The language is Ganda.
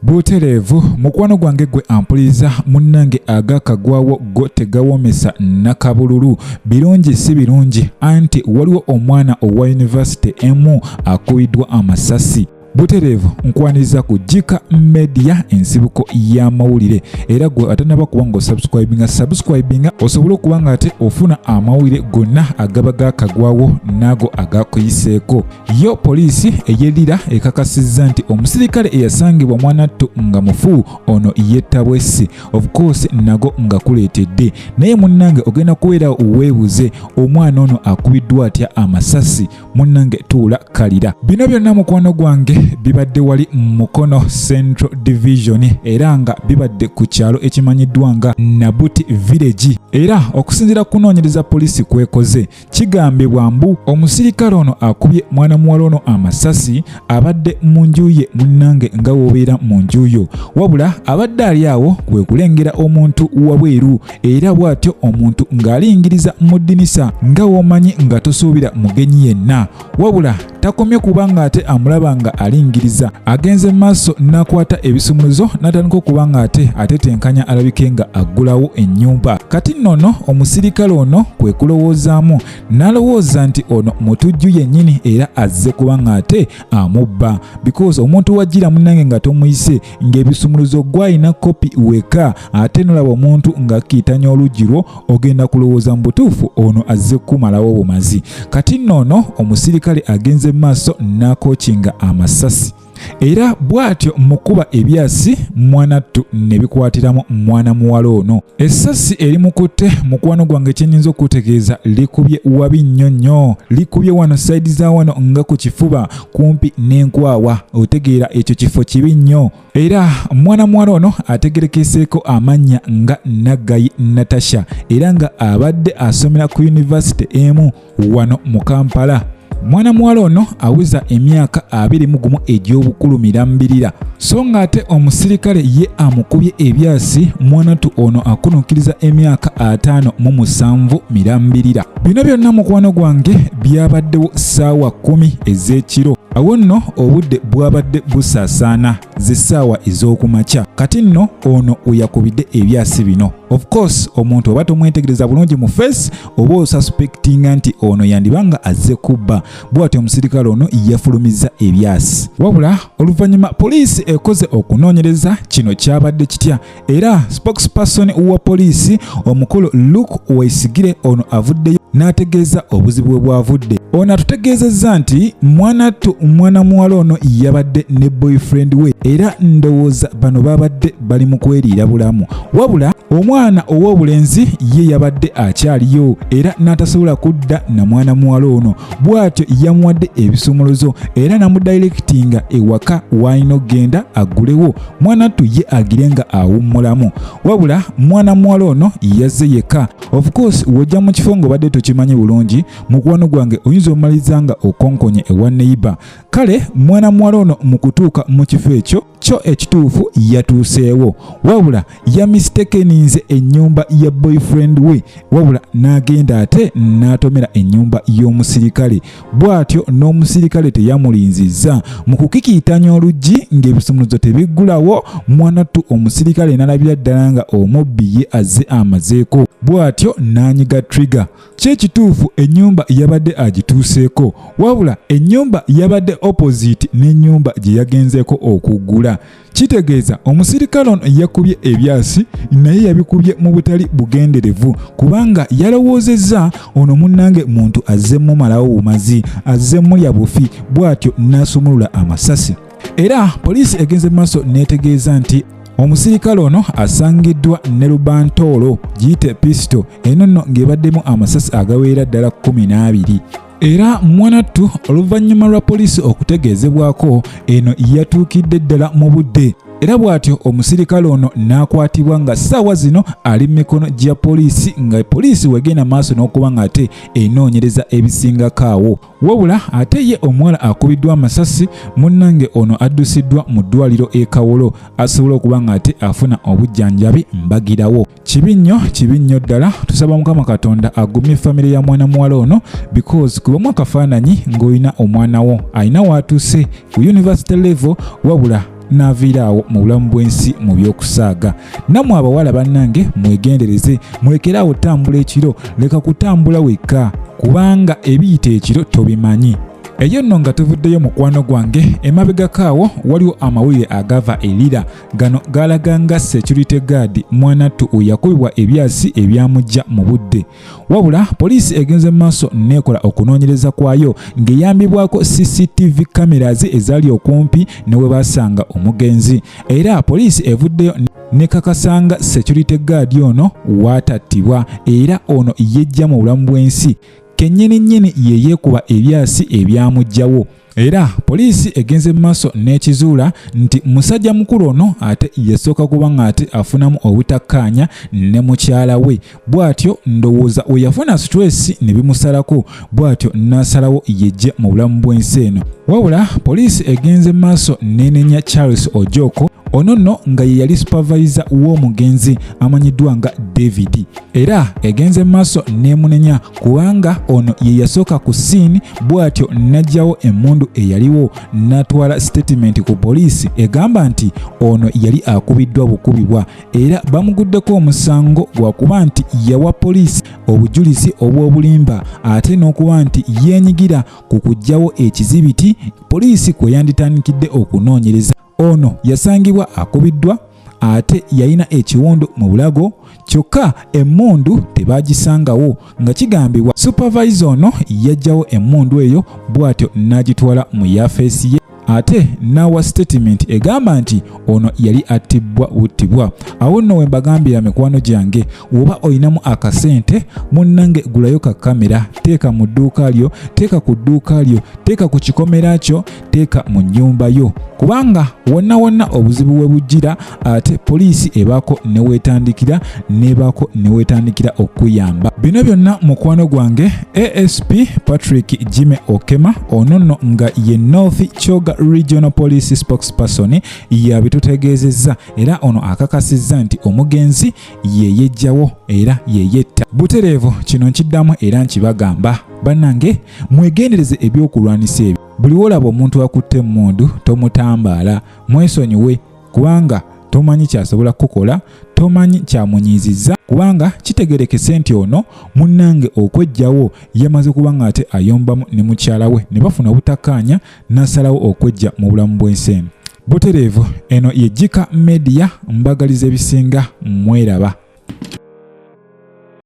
Butereevu mukwano gwange gwe ampuliriza munnange agakagwawo go tegawomesa nakabululu birungi si birungi anti waliwo omwana owa yunivasite emu akubidwa amasasi. Butereevu nkwaniriza ku Jika Media ensibuko y'amawulire era gwe atanaba kuba ng'osubscribinga osobole okuba nga ate ofuna amawulire gonna agaba gakagwawo nago agakuyiseeko. Yo poliisi eyerira ekakasizza nti omusirikale eyasangibwa mwanattu nga mufu ono yettabwesse of course nago nga kuleetedde naye munnange ogenda kubeera weebuze omwana ono akubiddwa atya amasasi. Munnange tuula kalira bino byonna mukwano gwange bibadde wali Mukono Central Division era nga bibadde ku kyalo ekimanyiddwa nga Nabuti Village era okusinziira kunoonyereza poliisi kwekoze kigambibwa mbu omusirikale ono akubye mwana muwala ono amasasi abadde mu nju ye munnange nga wobeera mu nju yo wabula abadde ali awo kwe kulengera omuntu wabweru era bw'atyo omuntu ng'aliyingiriza mu ddinisa nga womanyi nga tosuubira mugenyi yenna wabula takomye kubanga ate amulaba nga alingiriza agenze maaso nakwata ebisumuluzo natandika okuba nga ate atetenkanya alabike nga aggulawo ennyumba. Kati nnono omusirikale ono kwe kulowoozaamu n'alowooza nti ono mutujju yennyini era azze kuba nga ate amubba because omuntu wajjira munnange nga tomuyise ng'ebisumuluzo gw'alina kopi weka ate nolaba omuntu ng'akiitanya oluggi lwo ogenda kulowooza mu butuufu ono azze kumalawo bumazi. Kati nnono omusirikale agenze maaso n'akookinga amasasi era bw'atyo mukuba ebyasi mwanattu ne bikwatiramu mwana muwala ono. Essasi erimukutte mukwano gwange kyenyinza okutegeeza likubye wabi nnyo nnyo likubye wano sayidi za wano nga ku kifuba kumpi n'enkwawa otegeera ekyo kifo kibi nnyo era mwana muwala ono ategerekeseeko amannya nga Naggayi Natasha era nga abadde asomera ku yunivasite emu wano mu Kampala. Mwana muwala ono aweza emyaka 21 egy'obukulu mirambirira so nga ate omusirikale ye amukubye ebyasi mwanattu ono akunukkiriza emyaka 57 mirambirira. Bino byonna mukwano gwange byabaddewo ssaawa 10 ez'ekiro awo nno obudde bwabadde busaasaana z'essaawa ez'okumakya. Kati nno ono oyakubidde ebyasi bino of course omuntu oba tomwetegereza bulungi mu face oba osuspectinga nti ono yandibanga azze kubba bw'atyo omusirikale ono yafulumizza ebyasi wabula oluvannyuma poliisi ekoze okunoonyereza kino kyabadde kitya era spokesperson wa poliisi omukulu Luke Wesigire ono avuddeyo n'ategeeza obuzibu bwe bwavudde. Ono atutegeezezza nti mwana muwala ono yabadde ne boyfriend we era ndowooza bano babadde bali mu kweriira bulamu wabula omwana ow'obulenzi ye yabadde akyaliyo era n'atasobola kudda na mwana muwala ono bw'atyo yamuwadde ebisumuluzo era namudirectinga ewaka w'alina okgenda aggulewo mwanattu ye agire nga awummulamu wabula mwana muwala ono yazze yekka. Of course wojja mu kifo ng'obadde tokimanyi bulungi mukwano gwange oyinza omaliriza nga okonkonye ewa neighbor kale mwana muwala ono mu kutuuka mu kifo ekyo kyo ekituufu yatuuseewo wabula yamistekeninze ennyumba ya boyfriend we wabula n'agenda ate n'atomera ennyumba y'omusirikale bw'atyo n'omusirikale teyamulinzizza mu kukikiitanya oluggi ng'ebisumuluzo tebiggulawo mwanattu omusirikale n'alabira ddala nga omubbi ye azze amazeeko bw'atyo n'anyiga trigger. Kyekituufu ennyumba yabadde agituuseeko wabula ennyumba yabadde opposite n'ennyumba gye yagenzeeko okuggula. Kitegeeza omusirikale ono yakubye ebyasi naye yabikubye mu butali bugenderevu kubanga yalowoozezza ono munnange muntu azzemu malawo bumazi azzemu lya bufi bw'atyo n'asumulula amasasi. Era poliisi egenze maaso n'etegeeza nti omusirikale ono asangiddwa ne lubantoolo giyite pisito eno nno ng'ebaddemu amasasi agaweera ddala 12 era mwanattu oluvannyuma lwa poliisi okutegeezebwako eno yatuukidde ddala mu budde era bw'atyo omusirikale ono n'akwatibwa nga ssaawa zino ali mu mikono gya poliisi nga poliisi wegenda maaso n'okuba nga ate enoonyereza ebisingako awo wabula ate ye omuwala akubiddwa amasasi munnange ono addusiddwa mu ddwaliro e Kawolo asobola okuba nga ate afuna obujjanjabi mbagirawo. Kibi nnyo ddala tusaba Mukama Katonda agumye famire ya mwana muwala ono because kubamu akafaananyi ng'olina omwana wo alina w'atuuse ku university level wabula n'aviiraawo mu bulamu bw'ensi mu by'okusaaga. Nammwe abawala bannange mwegendereze, mulekeraawo tambula ekiro, leka kutambula wekka kubanga ebiyita ekiro tobimanyi. Eyo nno nga tuvuddeyo mukwano gwange, emabegakaawo waliwo amawulire agava erira. Gano galaga nga security guard mwanattu yakubibwa ebyasi ebyamujja mu budde. Wabula poliisi egenze mu maaso neekola okunoonyereza kwayo ng'eyambibwako CCTV cameras ezaali okumpi ne we baasanga omugenzi. Era poliisi evuddeyo nekakasanga security guard ono waatattibwa era ono yejja mu bulamu bw'ensi. Kennyini ye yeekuba ebyasi ebyamujjawo. Era poliisi egenze mu maaso n'ekizuula nti musajja mukulu ono ate yasooka kuba nga ate afunamu obutakkaanya ne mukyala we. Bw'atyo ndowooza we yafuna stress ne bimusalako, bw'atyo n'asalawo yejje mu bulamu bw'ensi eno. Wabula poliisi egenze mu maaso n'enenya Charles Ojoko, ono nno nga ye yali supervisor w'omugenzi amanyiddwa nga David. Era egenze mu maaso n'emunenya kubanga ono ye yasooka ku scene, bw'atyo n'aggyawo emmundu eyaliwo n'atwala statement ku poliisi egamba nti ono yali akubiddwa bukubibwa era bamuguddeko omusango gwa kuba nti yawa poliisi obujulizi obw'obulimba ate n'okuba nti yeenyigira ku kuggyawo ekizibiti poliisi kwe yanditandikidde okunoonyereza. Ono yasangibwa akubiddwa ate yalina ekiwundu mu bulago, kyokka emmundu tebaagisangawo nga kigambibwa supervisor ono yaggyawo emmundu eyo, bw'atyo n'agitwala mu yafeesi ye ate n'awa statement egamba nti ono yali attibwa buttibwa. Awo nno we mbagambira mikwano gyange, woba olinamu akasente munnange gulayo ka kamera, teeka mu dduuka lyo, teeka ku dduuka lyo, teeka ku kikomera kyo, teeka mu nnyumba yo, kubanga wonna obuzibu we bujjira ate poliisi ebaako neweetandikira okuyamba. Bino byonna mukwano gwange ASP Patrick Jimmy Okema, ono nno nga ye North Kyoga Regional Police Spokesperson yabitutegeezezza era ono akakasizza nti omugenzi ye yejjawo era ye yetta. Butereevu kino nkiddamu era nkibagamba. Bannange mwegendereze ebyokulwanisa ebyo. Buli wolaba omuntu akutte emmundu tomutambaala, mwesonyiwe kubanga tomanyi kyasobola kukola, tomanyi kyamunyiizizza kubanga kitegerekese nti ono munnange okwejjawo yamaze kubanga ate ayombamu ne mukyala we ne bafuna obutakkaanya n'asalawo okwejja mu bulamu bw'ensi eno. Butereevu eno ye Jika Media, mbagaliza ebisinga, mweraba.